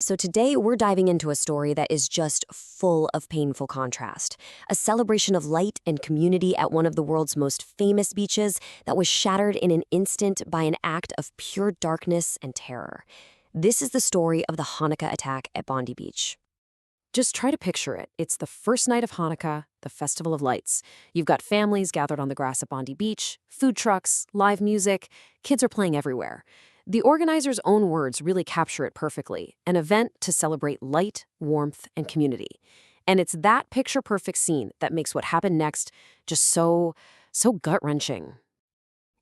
So today we're diving into a story that is just full of painful contrast. A celebration of light and community at one of the world's most famous beaches that was shattered in an instant by an act of pure darkness and terror. This is the story of the Hanukkah attack at Bondi Beach. Just try to picture it. It's the first night of Hanukkah, the Festival of Lights. You've got families gathered on the grass at Bondi Beach, food trucks, live music, kids are playing everywhere. The organizers' own words really capture it perfectly, an event to celebrate light, warmth, and community. And it's that picture-perfect scene that makes what happened next just so gut-wrenching.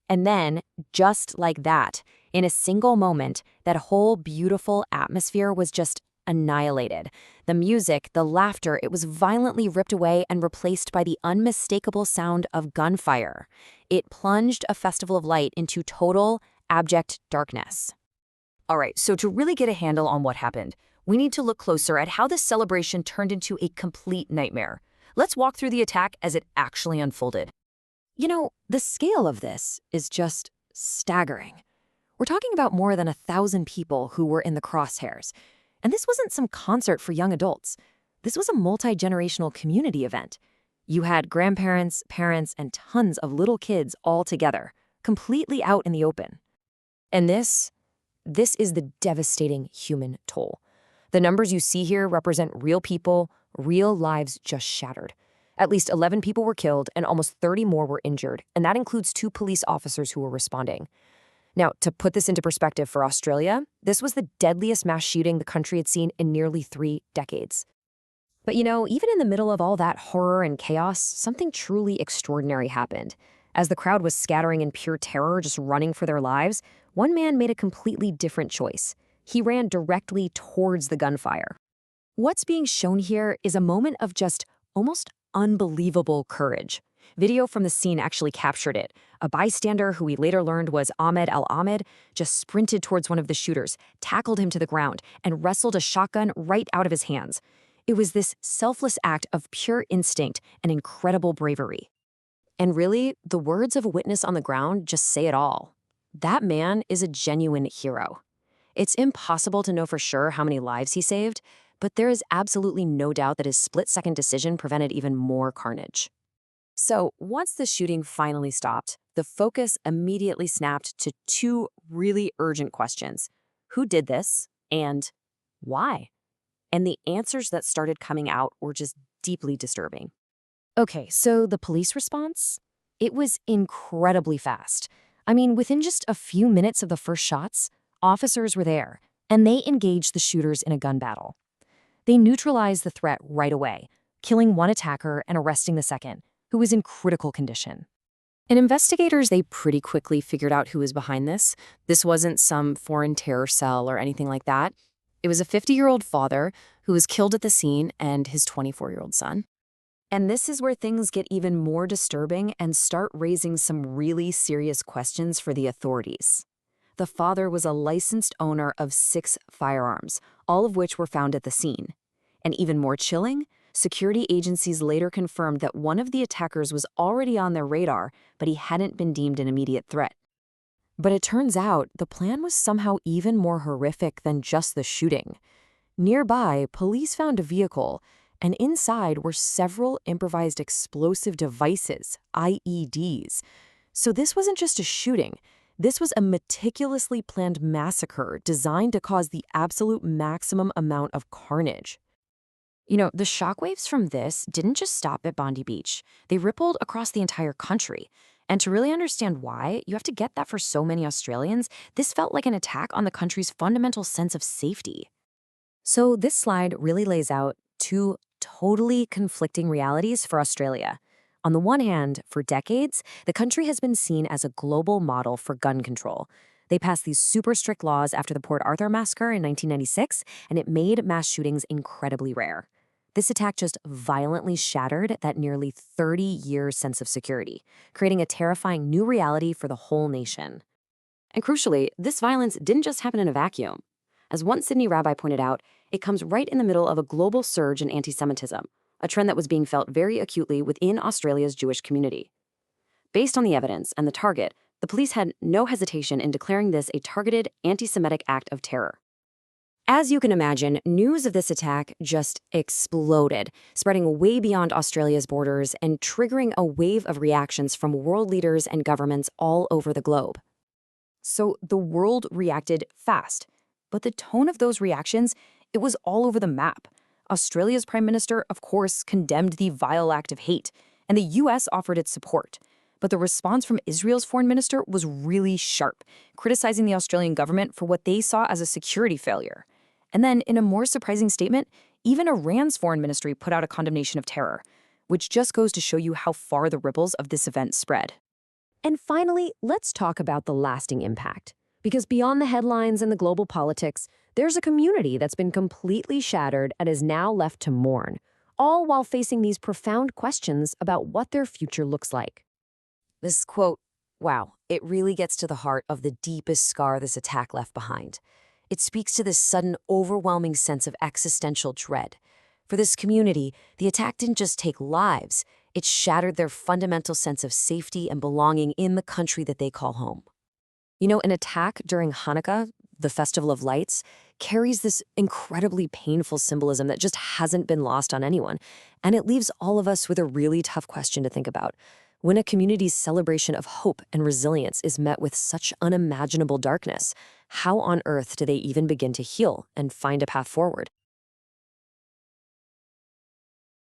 And then, just like that, in a single moment, that whole beautiful atmosphere was just annihilated. The music, the laughter, it was violently ripped away and replaced by the unmistakable sound of gunfire. It plunged a festival of light into total, abject darkness. All right, so to really get a handle on what happened, we need to look closer at how this celebration turned into a complete nightmare. Let's walk through the attack as it actually unfolded. You know, the scale of this is just staggering. We're talking about more than 1,000 people who were in the crosshairs. And this wasn't some concert for young adults. This was a multi-generational community event. You had grandparents, parents, and tons of little kids all together, completely out in the open. And this is the devastating human toll. The numbers you see here represent real people, real lives just shattered. At least 11 people were killed and almost 30 more were injured, and that includes 2 police officers who were responding. Now, to put this into perspective for Australia, this was the deadliest mass shooting the country had seen in nearly 3 decades. But you know, even in the middle of all that horror and chaos, something truly extraordinary happened. As the crowd was scattering in pure terror, just running for their lives, one man made a completely different choice. He ran directly towards the gunfire. What's being shown here is a moment of just almost unbelievable courage. Video from the scene actually captured it. A bystander, who we later learned was Ahmed Al-Ahmed, just sprinted towards one of the shooters, tackled him to the ground, and wrestled a shotgun right out of his hands. It was this selfless act of pure instinct and incredible bravery. And really, the words of a witness on the ground just say it all. That man is a genuine hero. It's impossible to know for sure how many lives he saved, but there is absolutely no doubt that his split-second decision prevented even more carnage. So, once the shooting finally stopped, the focus immediately snapped to 2 really urgent questions. Who did this? And why? And the answers that started coming out were just deeply disturbing. Okay, so the police response? It was incredibly fast. I mean, within just a few minutes of the first shots, officers were there, and they engaged the shooters in a gun battle. They neutralized the threat right away, killing one attacker and arresting the second, who was in critical condition. And investigators, they pretty quickly figured out who was behind this. This wasn't some foreign terror cell or anything like that. It was a 50-year-old father who was killed at the scene and his 24-year-old son. And this is where things get even more disturbing and start raising some really serious questions for the authorities. The father was a licensed owner of 6 firearms, all of which were found at the scene. And even more chilling, security agencies later confirmed that one of the attackers was already on their radar, but he hadn't been deemed an immediate threat. But it turns out the plan was somehow even more horrific than just the shooting. Nearby, police found a vehicle, and inside were several improvised explosive devices, IEDs. So this wasn't just a shooting. This was a meticulously planned massacre designed to cause the absolute maximum amount of carnage. You know, the shockwaves from this didn't just stop at Bondi Beach. They rippled across the entire country. And to really understand why, you have to get that for so many Australians, this felt like an attack on the country's fundamental sense of safety. So this slide really lays out 2 totally conflicting realities for Australia. On the one hand, for decades, the country has been seen as a global model for gun control. They passed these super strict laws after the Port Arthur massacre in 1996, and it made mass shootings incredibly rare. This attack just violently shattered that nearly 30-year sense of security, creating a terrifying new reality for the whole nation. And crucially, this violence didn't just happen in a vacuum. As one Sydney rabbi pointed out, it comes right in the middle of a global surge in anti-Semitism, a trend that was being felt very acutely within Australia's Jewish community. Based on the evidence and the target, the police had no hesitation in declaring this a targeted anti-Semitic act of terror. As you can imagine, news of this attack just exploded, spreading way beyond Australia's borders and triggering a wave of reactions from world leaders and governments all over the globe. So the world reacted fast, but the tone of those reactions, it was all over the map. Australia's Prime Minister, of course, condemned the vile act of hate, and the US offered its support. But the response from Israel's foreign minister was really sharp, criticizing the Australian government for what they saw as a security failure. And then, in a more surprising statement, even Iran's foreign ministry put out a condemnation of terror, which just goes to show you how far the ripples of this event spread. And finally, let's talk about the lasting impact. Because beyond the headlines and the global politics, there's a community that's been completely shattered and is now left to mourn, all while facing these profound questions about what their future looks like. This quote, wow, it really gets to the heart of the deepest scar this attack left behind. It speaks to this sudden, overwhelming sense of existential dread. For this community, the attack didn't just take lives, it shattered their fundamental sense of safety and belonging in the country that they call home. You know, an attack during Hanukkah, the Festival of Lights, carries this incredibly painful symbolism that just hasn't been lost on anyone. And it leaves all of us with a really tough question to think about. When a community's celebration of hope and resilience is met with such unimaginable darkness, how on earth do they even begin to heal and find a path forward?